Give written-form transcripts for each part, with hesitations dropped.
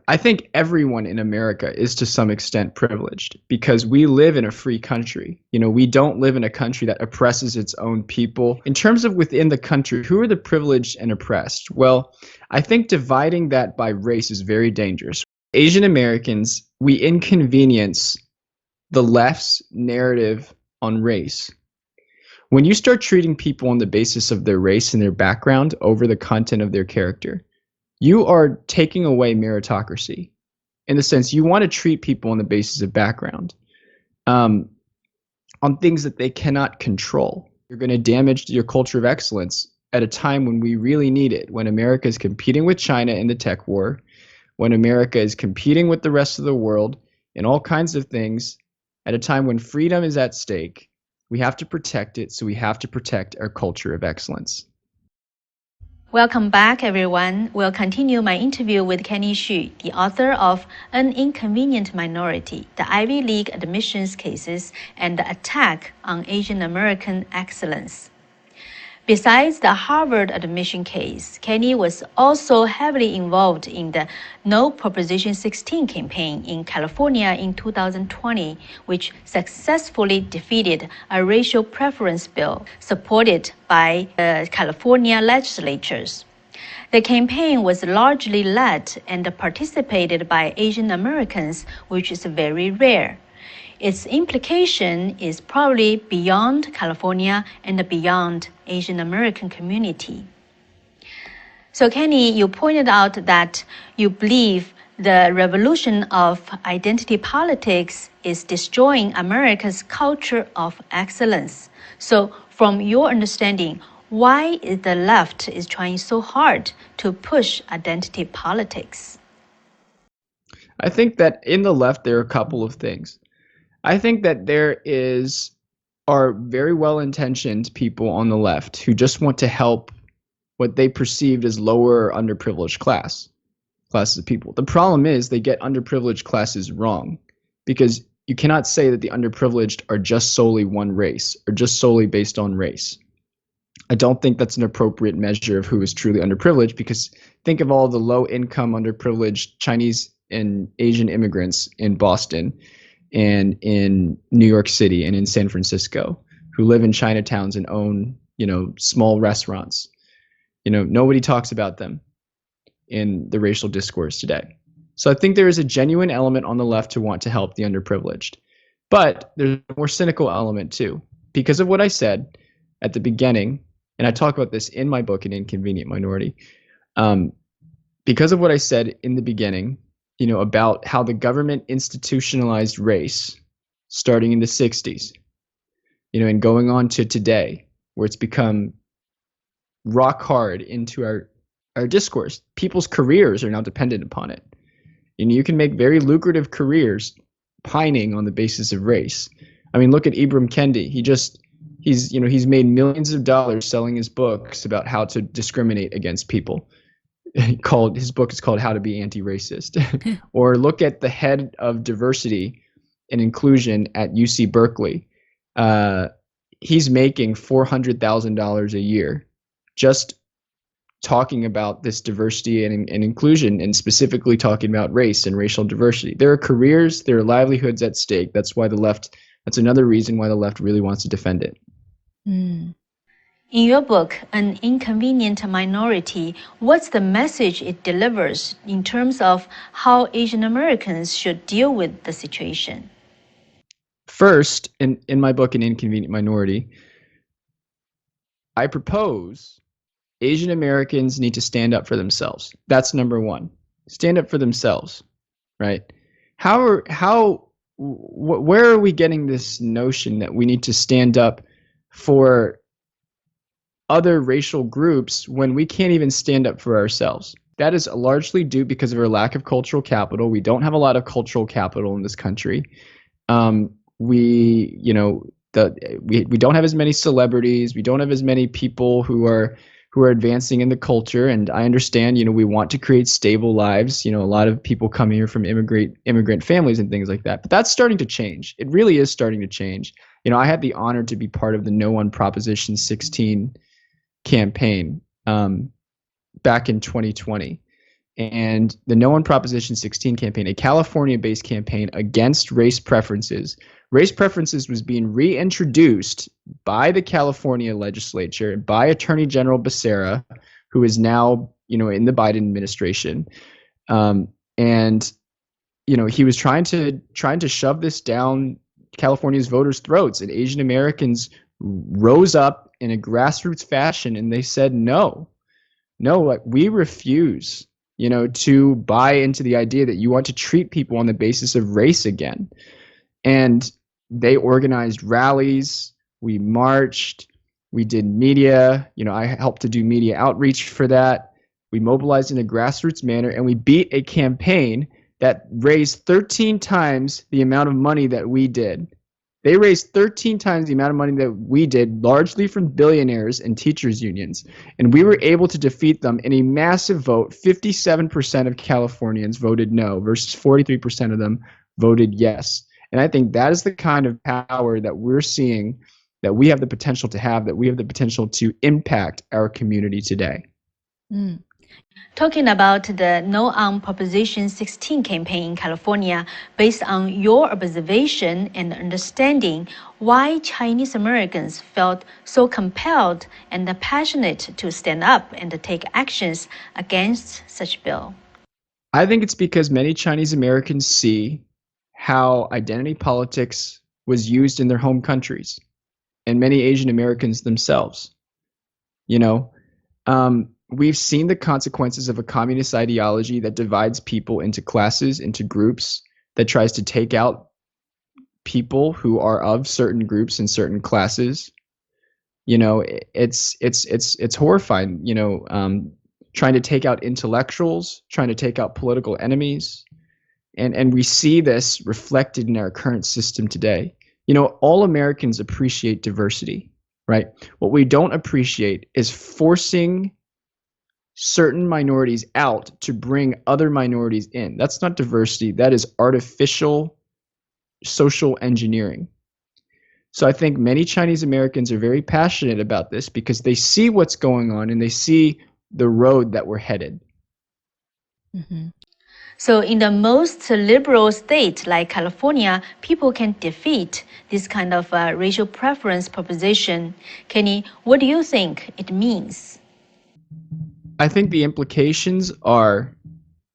I think everyone in America is to some extent privileged because we live in a free country. We don't live in a country that oppresses its own people. In terms of within the country, who are the privileged and oppressed? Well, I think dividing that by race is very dangerous. Asian Americans, we inconvenience the left's narrative on race. When you start treating people on the basis of their race and their background over the content of their character, you are taking away meritocracy in the sense you want to treat people on the basis of background, on things that they cannot control. You're going to damage your culture of excellence at a time when we really need it, when America is competing with China in the tech war, when America is competing with the rest of the world in all kinds of things, at a time when freedom is at stake. We have to protect it, so we have to protect our culture of excellence. Welcome back, everyone. We'll continue my interview with Kenny Xu, the author of An Inconvenient Minority, the Ivy League Admissions Cases, and the Attack on Asian American Excellence. Besides the Harvard admission case, Kenny was also heavily involved in the No Proposition 16 campaign in California in 2020, which successfully defeated a racial preference bill supported by the California legislatures. The campaign was largely led and participated by Asian Americans, which is very rare. Its implication is probably beyond California and beyond Asian American community. So Kenny, you pointed out that you believe the revolution of identity politics is destroying America's culture of excellence. So from your understanding, why is the left is trying so hard to push identity politics? I think that in the left, there are a couple of things. I think that are very well-intentioned people on the left who just want to help what they perceived as lower or underprivileged classes of people. The problem is they get underprivileged classes wrong because you cannot say that the underprivileged are just solely one race or just solely based on race. I don't think that's an appropriate measure of who is truly underprivileged because think of all the low-income underprivileged Chinese and Asian immigrants in Boston and in New York City and in San Francisco who live in Chinatowns and own, small restaurants. Nobody talks about them in the racial discourse today. So I think there is a genuine element on the left to want to help the underprivileged. But there's a more cynical element too. Because of what I said at the beginning, and I talk about this in my book, An Inconvenient Minority, because of what I said in the beginning, about how the government institutionalized race starting in the 60s, and going on to today, where it's become rock hard into our discourse. People's careers are now dependent upon it. You can make very lucrative careers pining on the basis of race. I mean, look at Ibram Kendi. He's made millions of dollars selling his books about how to discriminate against people. His book is called How to Be Anti-Racist. Or look at the head of diversity and inclusion at UC Berkeley. He's making $400,000 a year just talking about this diversity and inclusion, and specifically talking about race and racial diversity. There are careers, there are livelihoods at stake. That's another reason why the left really wants to defend it. In your book, An Inconvenient Minority, what's the message it delivers in terms of how Asian Americans should deal with the situation? First, in my book, An Inconvenient Minority, I propose Asian Americans need to stand up for themselves. That's number one. Stand up for themselves, right? Where are we getting this notion that we need to stand up for other racial groups when we can't even stand up for ourselves? That is largely due because of our lack of cultural capital. We don't have a lot of cultural capital in this country. We don't have as many celebrities. We don't have as many people who are advancing in the culture. And I understand, we want to create stable lives. A lot of people come here from immigrant families and things like that. But that's starting to change. It really is starting to change. I had the honor to be part of the No on Proposition 16 campaign back in 2020. and the No on Proposition 16 campaign, a California-based campaign against race preferences. Race preferences was being reintroduced by the California legislature, by Attorney General Becerra, who is now, in the Biden administration. And he was trying to shove this down California's voters' throats, and Asian Americans rose up in a grassroots fashion, and they said, no, we refuse, to buy into the idea that you want to treat people on the basis of race again. And they organized rallies, we marched, we did media, I helped to do media outreach for that. We mobilized in a grassroots manner, and we beat a campaign that raised 13 times the amount of money that we did. They raised 13 times the amount of money that we did, largely from billionaires and teachers' unions. And we were able to defeat them in a massive vote. 57% of Californians voted no versus 43% of them voted yes. And I think that is the kind of power that we're seeing, that we have the potential to have, that we have the potential to impact our community today. Talking about the No on Proposition 16 campaign in California, based on your observation and understanding, why Chinese Americans felt so compelled and passionate to stand up and take actions against such bill? I think it's because many Chinese Americans see how identity politics was used in their home countries, and many Asian Americans themselves. We've seen the consequences of a communist ideology that divides people into classes, into groups, that tries to take out people who are of certain groups and certain classes. It's horrifying. Trying to take out intellectuals, trying to take out political enemies, and we see this reflected in our current system today. All Americans appreciate diversity, right? What we don't appreciate is forcing certain minorities out to bring other minorities in. That's not diversity. That is artificial social engineering. So I think many Chinese Americans are very passionate about this because they see what's going on and they see the road that we're headed. So in the most liberal state like California, people can defeat this kind of racial preference proposition. Kenny, what do you think it means? I think the implications are,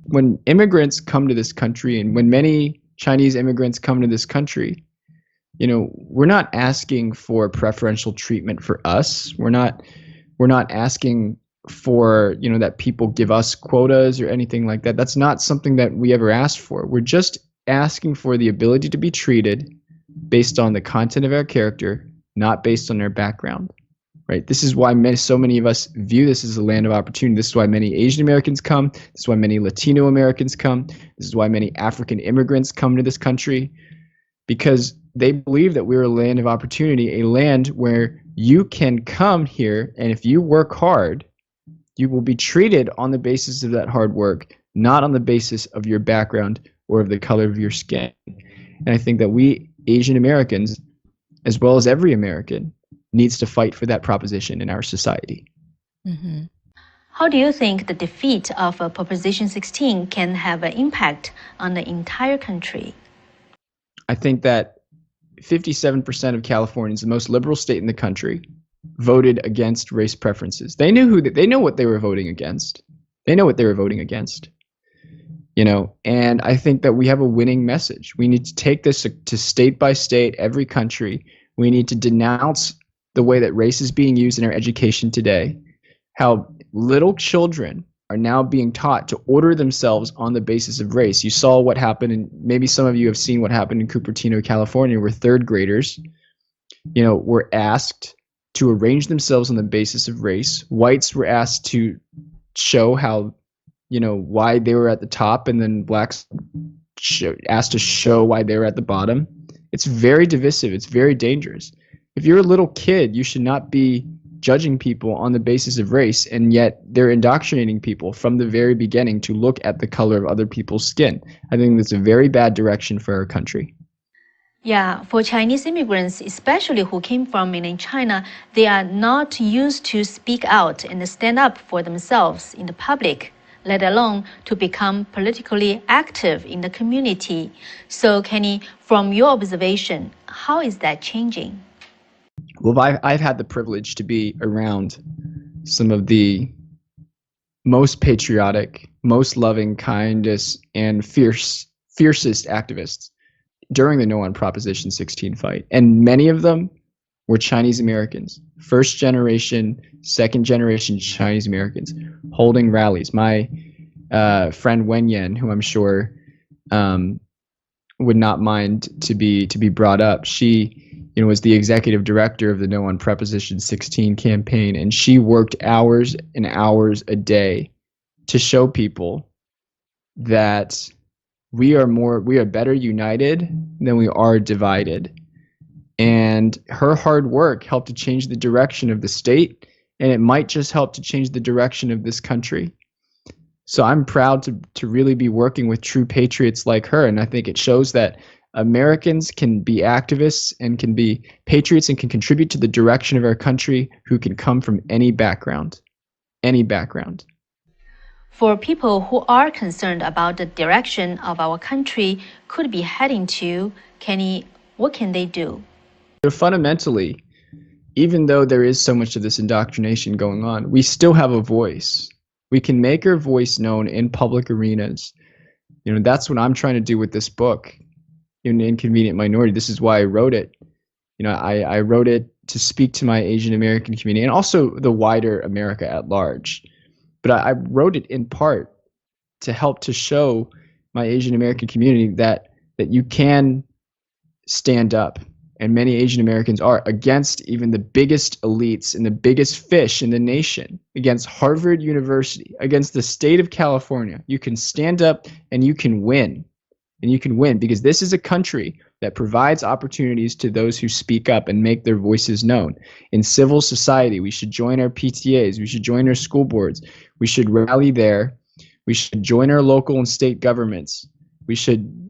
when immigrants come to this country, and when many Chinese immigrants come to this country, we're not asking for preferential treatment for us. We're not asking for, that people give us quotas or anything like that. That's not something that we ever asked for. We're just asking for the ability to be treated based on the content of our character, not based on our background. Right. This is why so many of us view this as a land of opportunity. This is why many Asian Americans come. This is why many Latino Americans come. This is why many African immigrants come to this country, because they believe that we're a land of opportunity, a land where you can come here, and if you work hard, you will be treated on the basis of that hard work, not on the basis of your background or of the color of your skin. And I think that we Asian Americans, as well as every American, needs to fight for that proposition in our society. How do you think the defeat of Proposition 16 can have an impact on the entire country? I think that 57% of Californians, the most liberal state in the country, voted against race preferences. They know what they were voting against. They know what they were voting against. And I think that we have a winning message. We need to take this to state by state, every country. We need to denounce the way that race is being used in our education today, how little children are now being taught to order themselves on the basis of race. You saw what happened, and maybe some of you have seen what happened in Cupertino, California, where third graders, were asked to arrange themselves on the basis of race. Whites were asked to show how, why they were at the top, and then blacks asked to show why they were at the bottom. It's very divisive. It's very dangerous. If you're a little kid, you should not be judging people on the basis of race, and yet they're indoctrinating people from the very beginning to look at the color of other people's skin. I think that's a very bad direction for our country. Yeah, for Chinese immigrants, especially who came from mainland China, they are not used to speak out and stand up for themselves in the public. let alone to become politically active in the community. So, Kenny, from your observation, how is that changing? Well, I've had the privilege to be around some of the most patriotic, most loving, kindest, and fiercest activists during the No on Proposition 16 fight. And many of them were Chinese Americans, first generation, second generation Chinese Americans, holding rallies. My friend Wen Yan, who I'm sure would not mind to be brought up, she was the executive director of the No on Proposition 16 campaign, and she worked hours and hours a day to show people that we are better united than we are divided. And her hard work helped to change the direction of the state, and it might just help to change the direction of this country. So I'm proud to really be working with true patriots like her, and I think it shows that Americans can be activists and can be patriots and can contribute to the direction of our country who can come from any background. Any background. For people who are concerned about the direction of our country could be heading to, Kenny, what can they do? Fundamentally, even though there is so much of this indoctrination going on, we still have a voice. We can make our voice known in public arenas. That's what I'm trying to do with this book, An Inconvenient Minority. This is why I wrote it. I wrote it to speak to my Asian American community and also the wider America at large. But I wrote it in part to help to show my Asian American community that you can stand up, and many Asian Americans are, against even the biggest elites and the biggest fish in the nation, against Harvard University, against the state of California. You can stand up and you can win. And you can win because this is a country that provides opportunities to those who speak up and make their voices known. In civil society, we should join our PTAs. We should join our school boards. We should rally there. We should join our local and state governments. We should,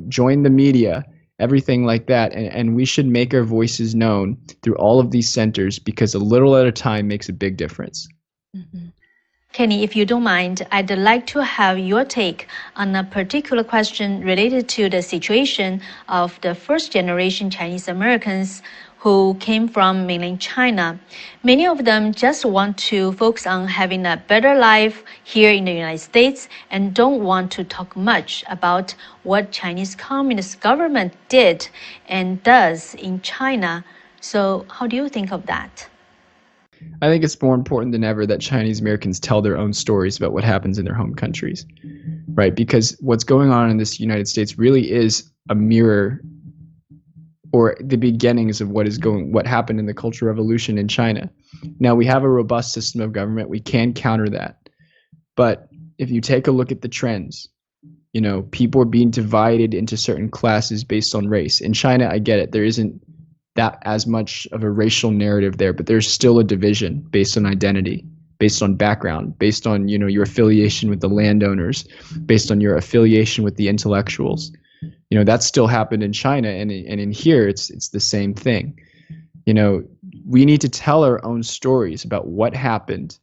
join the media, everything like that. And we should make our voices known through all of these centers because a little at a time makes a big difference. Mm-hmm. Kenny, if you don't mind, I'd like to have your take on a particular question related to the situation of the first generation Chinese Americans who came from mainland China. Many of them just want to focus on having a better life here in the United States and don't want to talk much about what Chinese Communist government did and does in China. So how do you think of that? I think it's more important than ever that Chinese Americans tell their own stories about what happens in their home countries, right? Because what's going on in this United States really is a mirror or the beginnings of what happened in the Cultural Revolution in China. Now, we have a robust system of government. We can counter that. But if you take a look at the trends, people are being divided into certain classes based on race. In China, I get it. There isn't that as much of a racial narrative there, but there's still a division based on identity, based on background, based on, your affiliation with the landowners, based on your affiliation with the intellectuals. That still happened in China, and in here it's the same thing. We need to tell our own stories about what happened,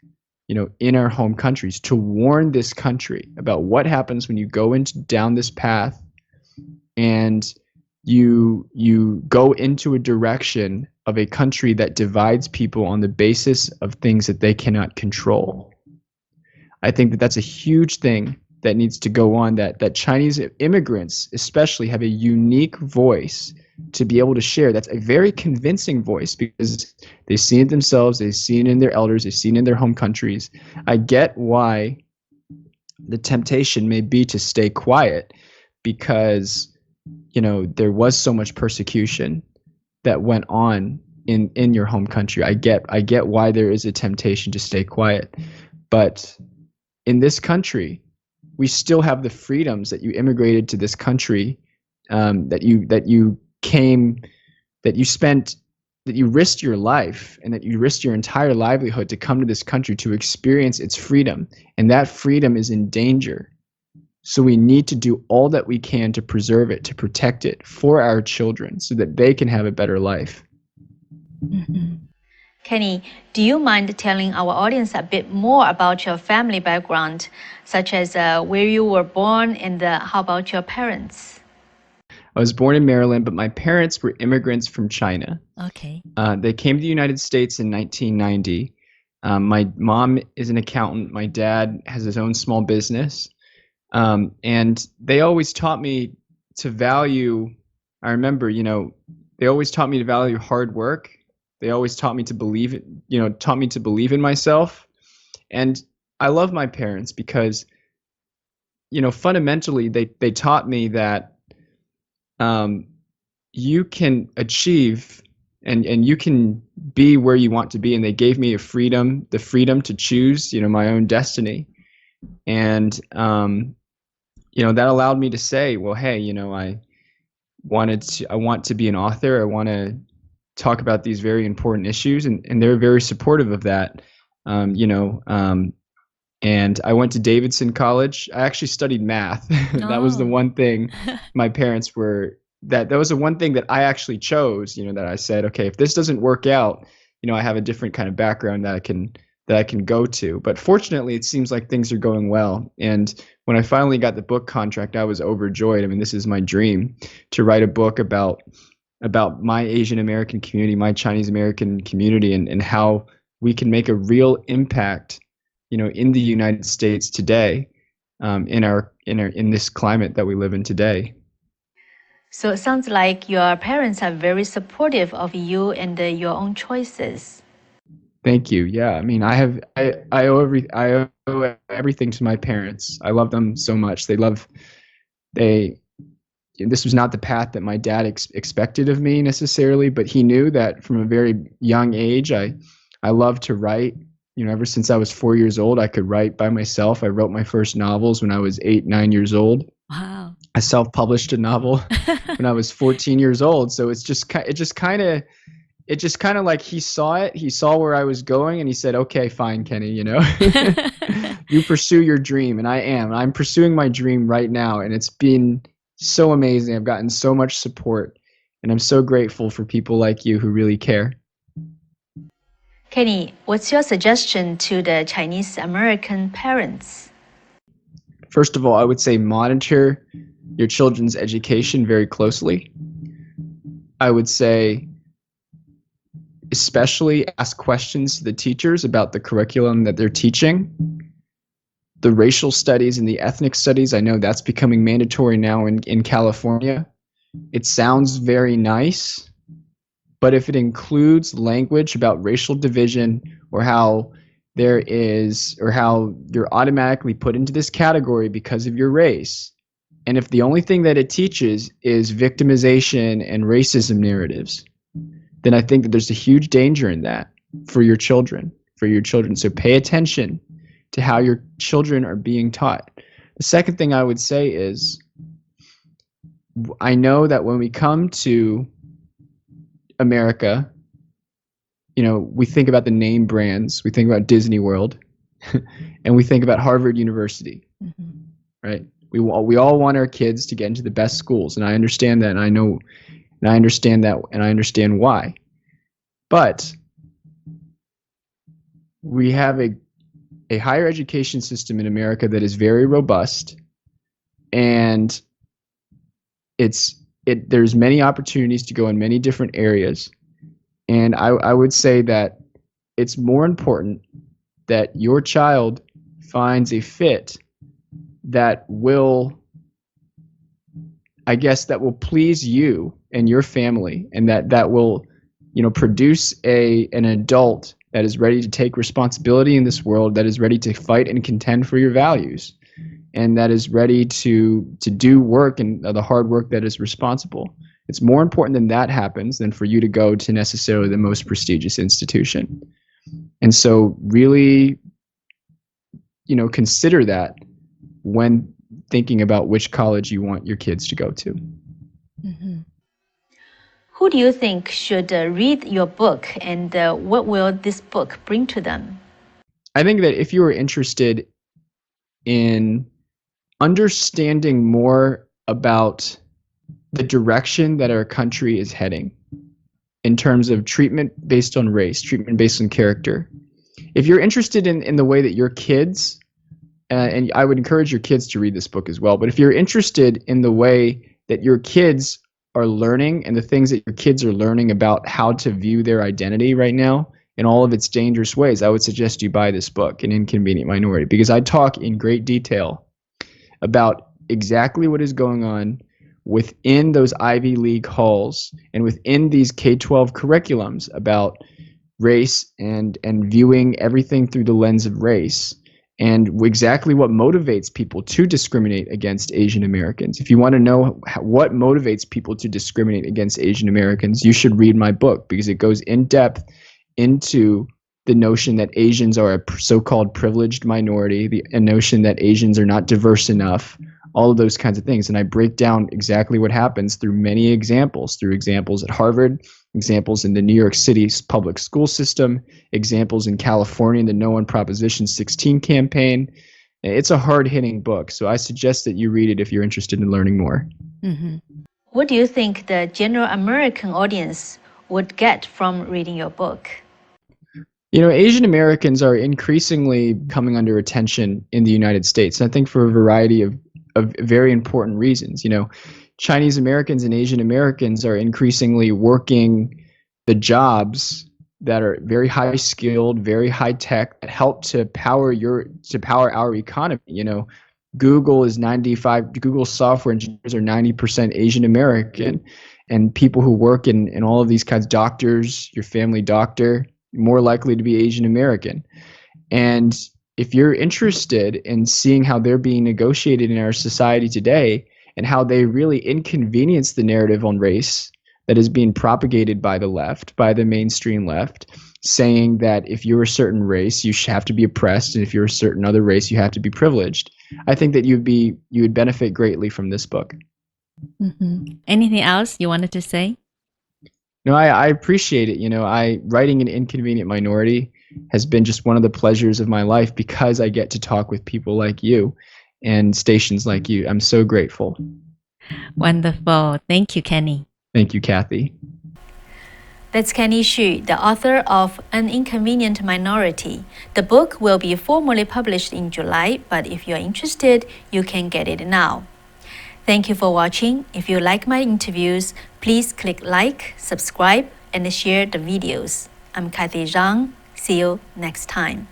in our home countries, to warn this country about what happens when you go down this path and you go into a direction of a country that divides people on the basis of things that they cannot control. I think that that's a huge thing that needs to go on, that Chinese immigrants especially have a unique voice to be able to share. That's a very convincing voice because they've seen it themselves, they've seen it in their elders, they've seen it in their home countries. I get why the temptation may be to stay quiet because there was so much persecution that went on in your home country. I get why there is a temptation to stay quiet. But in this country, we still have the freedoms that you immigrated to this country, that you risked your life and that you risked your entire livelihood to come to this country to experience its freedom. And that freedom is in danger. So we need to do all that we can to preserve it, to protect it for our children so that they can have a better life. Mm-hmm. Kenny, do you mind telling our audience a bit more about your family background, such as where you were born and how about your parents? I was born in Maryland, but my parents were immigrants from China. Okay. They came to the United States in 1990. My mom is an accountant. My dad has his own small business. And they always taught me to value, I remember, they always taught me to value hard work. They always taught me to believe in myself. And I love my parents because, fundamentally they taught me that you can achieve and you can be where you want to be. And they gave me the freedom to choose, my own destiny. And, that allowed me to say, well, hey, I want to be an author. I want to talk about these very important issues. And they're very supportive of that. And I went to Davidson College. I actually studied math. That was the one thing my parents were, that was the one thing that I actually chose, that I said, okay, if this doesn't work out, I have a different kind of background that I can go to. But fortunately, it seems like things are going well. And when I finally got the book contract, I was overjoyed. I mean, this is my dream, to write a book about my Asian American community, my Chinese American community, and how we can make a real impact, in the United States today, in this climate that we live in today. So it sounds like your parents are very supportive of you and your own choices. Thank you. Yeah, I mean, I owe everything to my parents. I love them so much. This was not the path that my dad expected of me necessarily, but he knew that from a very young age, I love to write. Ever since I was 4 years old, I could write by myself. I wrote my first novels when I was 8, 9 years old. Wow. I self-published a novel when I was 14 years old. So it just kind of like he saw it. He saw where I was going, and he said, "Okay, fine, Kenny. You pursue your dream." And I'm pursuing my dream right now, and it's been so amazing. I've gotten so much support, and I'm so grateful for people like you who really care. Kenny, what's your suggestion to the Chinese American parents? First of all, I would say monitor your children's education very closely. I would say especially ask questions to the teachers about the curriculum that they're teaching. The racial studies and the ethnic studies, I know that's becoming mandatory now in California. It sounds very nice, but if it includes language about racial division or how you're automatically put into this category because of your race, and if the only thing that it teaches is victimization and racism narratives, then I think that there's a huge danger in that for your children. So pay attention to how your children are being taught. The second thing I would say is, I know that when we come to America, we think about the name brands, we think about Disney World, and we think about Harvard University, right? We all want our kids to get into the best schools, and I understand that, and I understand why. But we have a higher education system in America that is very robust, and there's many opportunities to go in many different areas. And I would say that it's more important that your child finds a fit that will please you and your family, and that will, produce an adult that is ready to take responsibility in this world, that is ready to fight and contend for your values, and that is ready to do work, and the hard work that is responsible. It's more important than that happens than for you to go to necessarily the most prestigious institution. And so really, consider that when thinking about which college you want your kids to go to. Mm-hmm. Who do you think should read your book, and what will this book bring to them? I think that if you are interested in understanding more about the direction that our country is heading, in terms of treatment based on race, treatment based on character. If you're interested in the way that your kids, and I would encourage your kids to read this book as well, but if you're interested in the way that your kids are learning and the things that your kids are learning about how to view their identity right now in all of its dangerous ways, I would suggest you buy this book, An Inconvenient Minority, because I talk in great detail about exactly what is going on within those Ivy League halls and within these K-12 curriculums about race and viewing everything through the lens of race, and exactly what motivates people to discriminate against Asian Americans. If you want to know what motivates people to discriminate against Asian Americans, you should read my book, because it goes in depth into the notion that Asians are a so-called privileged minority, a notion that Asians are not diverse enough, all of those kinds of things. And I break down exactly what happens through many examples, through examples at Harvard, examples in the New York City's public school system, examples in California in the No on Proposition 16 campaign. It's a hard-hitting book, so I suggest that you read it if you're interested in learning more. Mm-hmm. What do you think the general American audience would get from reading your book? You know, Asian Americans are increasingly coming under attention in the United States, I think for a variety of very important reasons. You know, Chinese Americans and Asian Americans are increasingly working the jobs that are very high skilled, very high tech, that help to power our economy. You know, Google software engineers are 90% Asian American, and people who work in all of these kinds, doctors, your family doctor, more likely to be Asian American. And if you're interested in seeing how they're being negotiated in our society today and how they really inconvenience the narrative on race that is being propagated by the left, by the mainstream left, saying that if you're a certain race, you have to be oppressed, and if you're a certain other race, you have to be privileged, I think that you would benefit greatly from this book. Mm-hmm. Anything else you wanted to say? No, I appreciate it. You know, writing An Inconvenient Minority has been just one of the pleasures of my life, because I get to talk with people like you and stations like you. I'm so grateful. Wonderful. Thank you, Kenny. Thank you, Cathy. That's Kenny Xu, the author of An Inconvenient Minority. The book will be formally published in July, but if you're interested, you can get it now. Thank you for watching. If you like my interviews, please click like, subscribe, and share the videos. I'm Cathy Zhang. See you next time.